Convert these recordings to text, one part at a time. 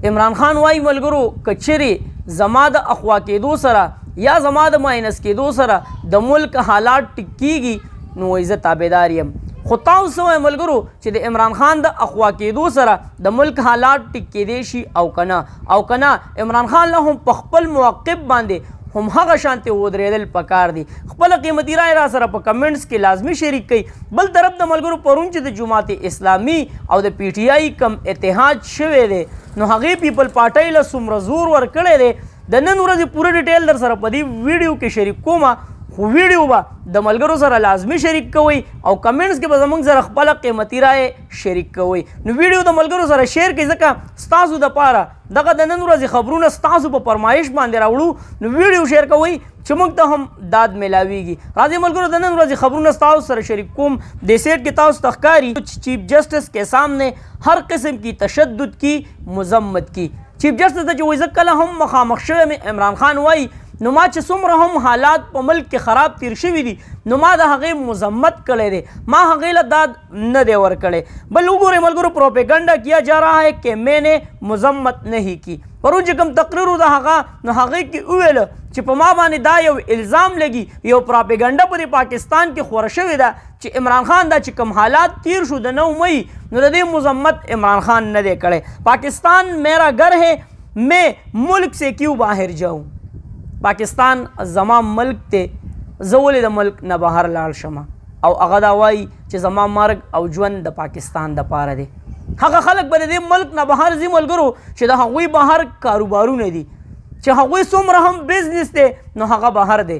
عمران خان وایي ملګرو که چیرې زما د اخوا کېدو سره یا زما د ماینس کېدو سره د ملک حالات ټیک کېږي نو وایي زه تابعدار یم. خو تاسو څه وایئ ملګرو چې د عمران خان د اخوا کېدو سره د ملک حالات ټیک کېدی شي او که نه عمران خان له هم په خپل موقف باندې هم هغه شانتې ودرېدل پکار دي. خپله قیمتي رای را سره په کمنټس کې لازمي شریک کړئ. بل طرف د ملګرو پرون چې د جماعت اسلامي او د پی ټي آی کم اتحاد شوی دی نو هغې پیپل پارټۍ له څومره زور ورکړی دی د نن ورځې پوره ډیټیل در سره په دې ویډیو کې شریک کومه. خو ویډیو به د ملګرو سره لازمي شریک کوئ او کمنټس کې به زموږ سره خپله قیمتي رای شریک کوئ. نو ویډیو د ملګرو سره شیر کړئ ځکه ستاسو دپاره دغه د نن ورځې خبرونه ستاسو په فرمایش باندې راوړو. نو ویډیو شیر کوئ چې موږ ته هم داد میلاویږي. راځئ ملګرو د نن ورځې خبرونه ستاسو سره شریک کوم. دې سیټ کې تاسو ته ښکاري چیف جسٹس کے سامنے ہر قسم کی تشدد کی مذمت کی. چیف جسٹس ته چې وایي زه کله هم مخامخ شوی یم عمران خان وایي نو ما چې څومره هم حالات په ملک کې خراب تیر شوي دي نو ما د هغې مذمت کړی دی ما هغې له داد نه دی ورکړی. بل وګورئ ملګرو پروپیګنډا کیا جا رہا ہے کہ میں نے مذمت نہیں کی. پرون چې کوم تقریر و د هغه نو هغې کې وویل چې په ما باندې دا یو الزام لګي یو پروپیګنډا په دې پاکستان کې خوره شوې ده چې عمران خان دا چې کوم حالات تیر شو د 9 مئی نو د دې مذمت عمران خان نه دی کړی. پاکستان میرا گھر ہے میں ملک سے کیوں باہر جاؤں. پاکستان زما ملک دی زه ولې د ملک نه بهر لاړ شم او هغه دا وایي چې زما مرګ او ژوند د پاکستان دپاره دی. هغه خلک به د دې ملک نه بهر ځي ملګرو چې د هغوی بهر کاروبارونه دي چې هغوی څومره هم بزنس دی نو هغه بهر دی.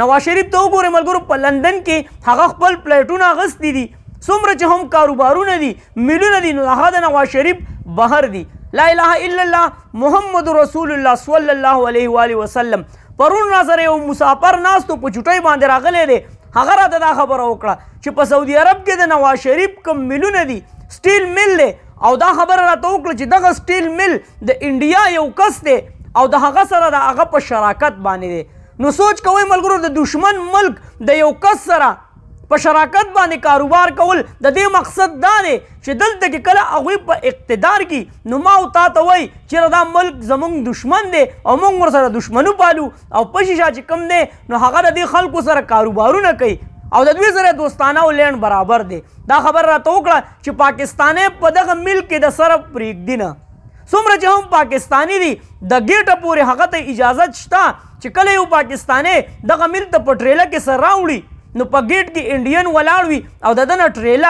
نواز شریف ته وګورئ ملګرو په لندن کې هغه خپل پلیټونه اخیستي دي څومره چې هم کاروبارونه دي میلونه دي نو هغه د نواز شریف بهر دي. لا اله الا الله محمد رسول الله صلی الله علیه و آله وسلم. پرون را سره یو مسافر ناستو په چوټۍ باندې راغلی دی هغه راته دا خبره وکړه چې په سعودي عرب کې د نواز شریف کوم میلونه دي سټیل میل دی او دا خبره راته وکړه چې دغه سټیل میل د انډیا یو کس دی او د هغه سره د هغه په شراکت باندې دی. نو سوچ کوئ ملګرو د دشمن ملک د یو کس سره په شراکت باندې کاروبار کول د دې مقصد دا دی چې دلته کې کله هغوی په اقتدار کې نو ما او تا ته وایي چېرې دا ملک زموږ دشمن دی او موږ ورسره دشمنو پالو او په شیشه چې کوم دی نو هغه د دې خلکو سره کاروبارونه کوي او د دوی سره دوستانه او لینډ برابر دی. دا خبر راته وکړه چې پاکستانی په دغه ملک کې د سره پرېږدي نه څومره چې هم پاکستانی دي د ګیټه پورې هغه ته اجازت شته چې کله یو پاکستانی دغه ملک ته په ټریله کې سر راوړي نو په ګیټ کې انډین ولاړ وي او د ده نه ټریله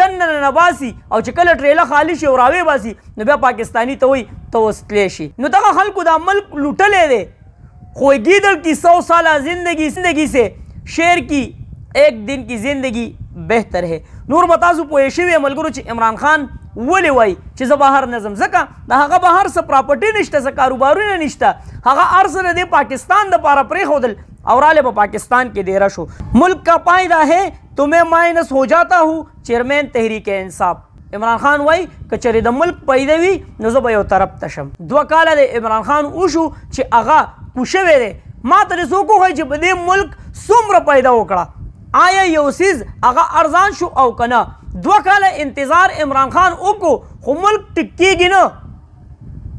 دننه نباسي او چې کله ټریله خالي شي او راوې باسي نو بیا پاکستاني ته وایي ته وستلی شي. نو دغه خلکو دا ملک لوټلی دی خو گیدڑ کی 100 سالہ زندگی سے شیر کی ایک دن کی زندگی بہتر ہے. نور به تاسو پوه شوي ملګرو چې عمران خان ولې وایي چې زه بهر نه ځم ځکه د هغه بهر څه پراپرټي نشته څه کاروبارونه نشته هغه هر څه د دې پاکستان دپاره پرېښودل اور آلے با پاکستان کے دیرہ شو. ملک کا پائدہ ہے تو میں مائنس ہو جاتا ہوں چیئرمین تحریک انصاف. عمران خان وائی کچری د ملک پیدا وی نو زه به یو طرف تشم. 2 کاله د عمران خان وشو چې هغه کوشوی دی ما ته څوک وایي چې په دې ملک څومره پیدا وکړه آیا یو څیز هغه ارزان شو او که نه. 2 کاله انتظار عمران خان وکړو خو ملک ټیک کېږي نه.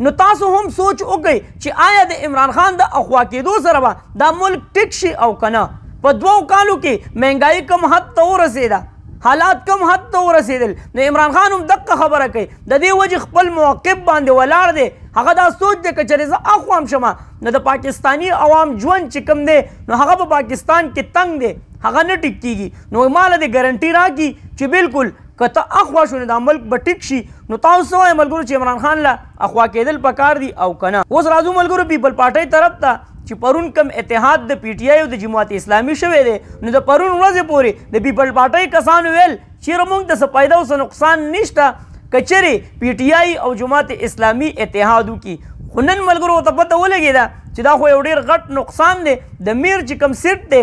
نو تاسو هم سوچ وکئ چې آیا د عمران خان د اخوا کېدو سره به دا ملک ټیک شي او که نه. په 2 کالو کې مهنګایي کم حد ته ورسېده حالات کم حد ته ورسېدل نو عمران خان هم دقه خبره کوي د دې وجې خپل موقف باندې ولاړ دی هغه دا سوچ دی که چېرې زه اخوا هم شمه نو د پاکستاني عوام ژوند چې کوم دی نو هغه په پاکستان کې تنګ دی هغه نه ټیک کېږي. نو ما له دې ګارنټي راکړي چې بالکل که ته اخوا شو نو دا ملک به ټیک شي. نو تاسو څه وایئ ملګرو چې عمران خان له اخوا کېدل پکار دي او که نه. اوس راځو ملګرو پیپل پارټۍ طرف ته چې پرون کم اتحاد د پی ټي آی او د جماعت اسلامي شوی دی نو د پرون ورځې پورې د پیپل پارټۍ کسانو ویل چېرې موږ ته څه پیدا او څه نقصان نشته که چېرې پی ټي آی او جماعت اسلامي اتحاد وکړي. خو نن ملګرو ته پته ولګېده چې دا خو یو ډېر غټ نقصان دی د میر چې کم سیټ دی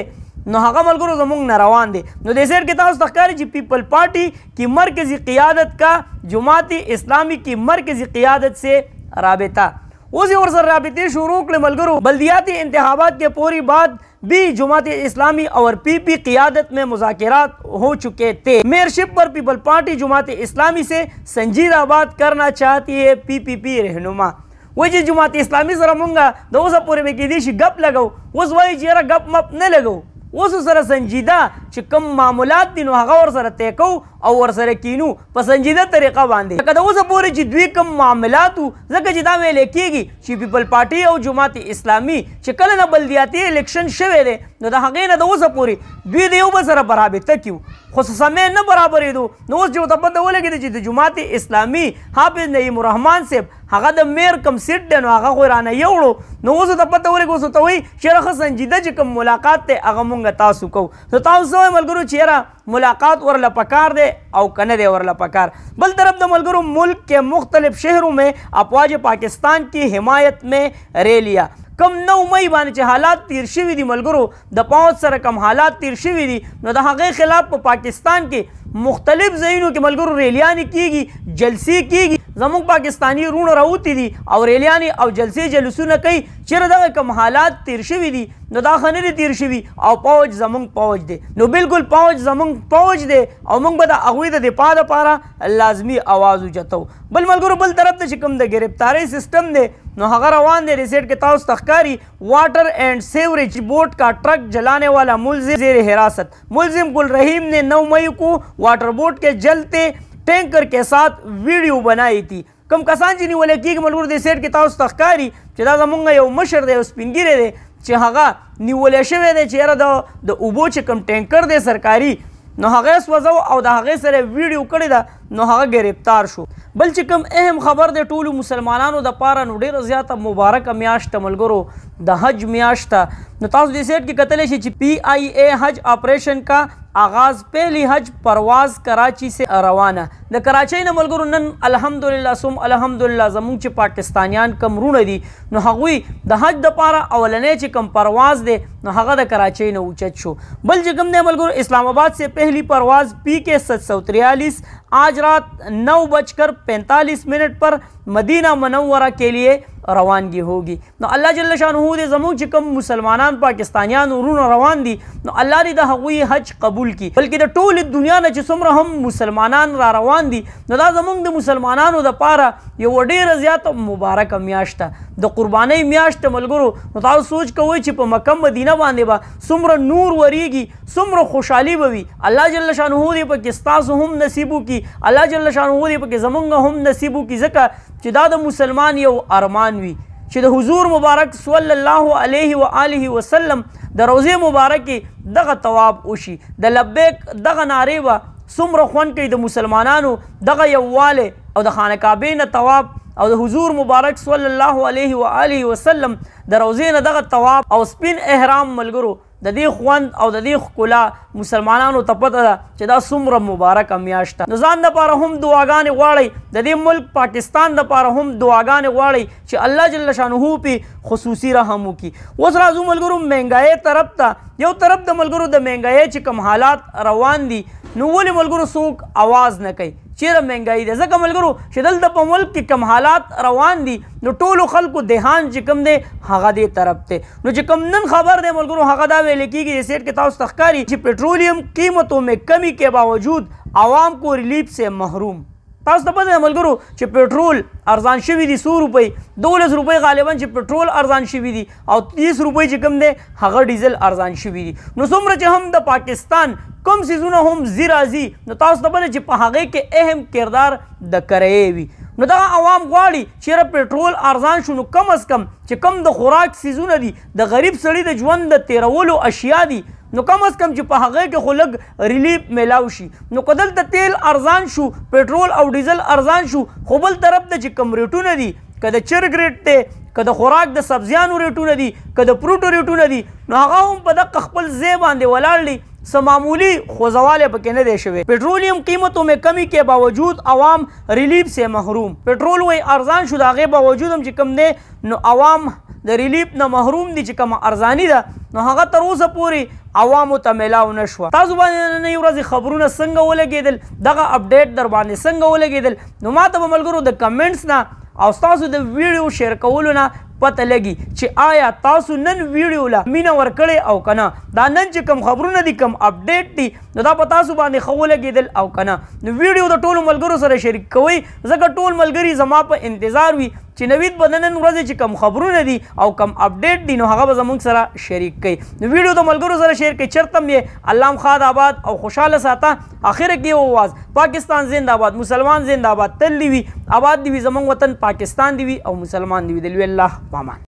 نو هغه ملګرو زموږ نه روان دی. نو دې سیټ کې تاسو ته ښکاري چې پیپل پارٹی کی مرکزی قیادت کا جماعت اسلامی کی مرکزی قیادت سے رابطہ. اسی اور سر رابطے شروع کړي ملګرو بلدیاتی انتخابات کے پوری بعد भी जमात इस्लामी और पीपी क़ियादत में मुज़ाकरात हो चुके थे। मेयरशिप पर पीपल पार्टी जमात इस्लामी से संजीदा बात करना चाहती है। पीपीपी रहनुमा वही जमात इस्लामी सर मुंगा दोसा पूरे में की गप लगाओ उस वही चेहरा गप मप न लगाओ उस सर संजीदा چې کم معاملات دي نو هغه ورسره طے کوو او ورسره کینو په سنجیده طریقه باندې که د اوسه پورې چې دوی کم معاملات وو ځکه چې دا ویلی کېږي چې پیپل پارټي او جماعت اسلامي چې کله نه بلدیاتي الیکشن شوی دی نو د هغې نه د اوسه پورې دوی د یو بل سره برابطه کیو خو سمې نه برابرېدو نو اوس چې ورته پته ولګېده چې د جماعت اسلامي حافظ نعیم الرحمن صاحب هغه د میر کم سیټ دی نو هغه خو رانه یوړو نو اوس ورته پته ولګي اوس ورته وایي چې ښه سنجیده چې کوم ملاقات دی هغه مونږ تاسو کوو نو تاسو ملګرو چیرې ملاقات ورله پکار دے او کنه دے ورله پکار بل طرف د ملګرو ملک کے مختلف شہروں میں افواج پاکستان کی حمایت میں ریلیاں کم 9 مئی باندې چې حالات تیر شوي دي ملګرو د پوځ سره کم حالات تیر شوي دي نو د هغې خلاف په پاکستان کې مختلف ځایونو کې ملګرو ریلیانې کیږي جلسې کیږي زموږ پاکستانی رونه راوتي دي او ریلیانې او جلسې جلسونه کوي چیرې دغه کم حالات تیر شوي دي نو دا ښه نه دي تیر شوي او پوځ زموږ پوځ دی نو بالکل پوځ زموږ پوځ دی او موږ به د هغوی د دفاع دپاره لازمي آواز اوچتو بل ملګرو بل طرف ته چې کوم د ګرفتارۍ سسټم دی نو هغه روان دی ریسیٹ کے تاؤس تخکاری واٹر اینڈ سیوریج بورڈ کا ٹرک جلانے والا ملزم زیر حراست ملزم گل رحیم نے 9 مئی کو واٹر بورڈ کے جلتے ٹینکر کے ساتھ ویڈیو بنائی تھی کم کسان چې نیولې کېږي ملګرو د سیټ کې تاسو تخکاري چې دا زمونږ یو مشر دی یو سپین ږیری دی چې هغه نیولې شوی دی چې یاره د اوبو چې کوم ټینکر دی سرکاري نو هغه سوځو او د هغې سره ویډیو کړې ده نو هغه ګرفتار شو بل چې کوم اهم خبر دی ټولو مسلمانانو دپاره نو ډېره زیاته مبارکه میاشت ملګرو د حج میاشت نو تاسو دې سیټ کې کتلی شئ چې پی آئی اے حج آپریشن کا آغاز پہلی حج پرواز کراچی سے روانه د کراچۍ نه ملګرو نن الحمدلله سم الحمدلله زموږ چې پاکستانیان کم رونه دي نو هغوی د حج دپاره اولنی چې کم پرواز دی نو هغه د کراچۍ نه اوچت شو بل چې کوم دی ملګرو اسلام آباد سے پہلی پرواز پی کے 743 آج رات 9:45 پر مدینہ منورہ کے لیے روانگی ہوگی نو الله جل شانه دې زموږ چې کوم مسلمانان پاکستانیان ورونه روان دي نو الله دې د هغوی حج قبول کړي بلکې د ټولې دنیا نه چې څومره هم مسلمانان را روان دي نو دا زموږ د مسلمانانو دپاره یو ډېره زیاته مبارکه میاشت ده د قربانۍ میاشت ملګرو نو تاسو سوچ کوئ چې په مکه مدینه باندې به څومره نور وریږي څومره خوشحالي به وي الله جل شانه دې پکې ستاسو هم نصیب وکړي الله جل شانه دې پکې زموږ هم نصیب وکړي ځکه چې دا د مسلمان یو ارمان وي چې د حضور مبارک صلی الله علیه و آله وسلم د روضې مبارکې دغه طواف وشي د لبیک دغه نارې به څومره خوند کوي د مسلمانانو دغه یووالی او د خانه کعبې نه طواف او د حضور مبارک صلی الله علیه و آله وسلم د روضې نه دغه طواف او سپین احرام ملګرو د دې خوند او د دې ښکلا مسلمانانو ته پته ده چې دا څومره مبارکه میاشت ده نو ځان دپاره هم دعاګانې غواړئ د دې ملک پاکستان دپاره هم دعاګانې غواړئ چې الله جل شانه پې خصوصي رحم وکړي اوس راځو ملګرو مهنګایۍ طرف ته یو طرف د ملګرو د مهنګایۍ چې کوم حالات روان دي نو ولې ملګرو څوک اواز نه کوي چیرې مهنګایي ده ځکه ملګرو چې دلته په ملک کې کم حالات روان دي نو ټولو خلکو دهان چې کوم دی هغه دې طرف دی نو چې کوم نن خبر دی ملګرو هغه دا ویل کېږي د سیټ کې تاسو تخکاري چې پیټرولیم قیمتوں میں کمی کے باوجود عوام کو ریلیف سے محروم تاسو ته پته ده ملګرو چې پیټرول ارزان شوي دي 100 روپۍ 12 روپۍ غالبا چې پیټرول ارزان شوي دي او 30 روپۍ چې کوم دی هغه ډیزل ارزان شوي دي نو څومره چې هم د پاکستان کوم سیزونه هم زی راځي نو تاسو ته پته چې په هغې کې اهم کردار د کرایې وي نو دغه عوام غواړي چیرې پیټرول ارزان شو نو کم از کم چې کم د خوراک سیزونه دي د غریب سړي د ژوند د تیرولو اشیا دي نو کم از کم چې په هغې کې خو لږ ریلیف میلاو شي نو که دلته تیل ارزان شو پیټرول او ډیزل ارزان شو خو بل طرف ته چې کم ریټونه دي که د چرګ ریټ دی که د خوراک د سبزیانو ریټونه دي که د فروټو ریټونه دي نو هغه هم په دغه خپل ځای باندې ولاړ دي څه معمولی خوځوالی پکې نه دی شوی پیټرولیم قیمتوں میں کمی کے باوجود عوام ریلیف سے محروم پیټرول وایي ارزان شو د هغې باوجود هم چې کوم دی نو عوام د ریلیف نه محروم دي چې کومه ارزاني ده نو هغه تر اوسه پورې عوامو ته میلاو نه شوه تاسو باندې نننۍ ورځې خبرونه څنګه ولګېدل دغه اپډیټ در باندې څنګه ولګېدل نو ما ته به ملګرو د کمنټس نه او ستاسو د ویډیو شیر کولو نه پته لګي چې آیا تاسو نن ویډیو له مینه ورکړې او کنه دا نن چې کوم خبرونه دي کوم اپډیټ دي نو دا په تاسو باندې ښه ولګېدل او کنه نو ویډیو د ټولو ملګرو سره شریک کوئ ځکه ټول ملګري زما په انتظار وي چې نوید به نن ورځې چې کوم خبرونه دي او کوم اپډیټ دي نو هغه به زموږ سره شریک کوي نو ویډیو د ملګرو سره شیر کوي چېرته هم یې الله خاد آباد او خوشحاله ساته اخره کې یو آواز پاکستان زنده آباد مسلمان زنده آباد تل دی وي آباد دی وي زموږ وطن پاکستان دی وي او مسلمان دی وي د لوی الله پامان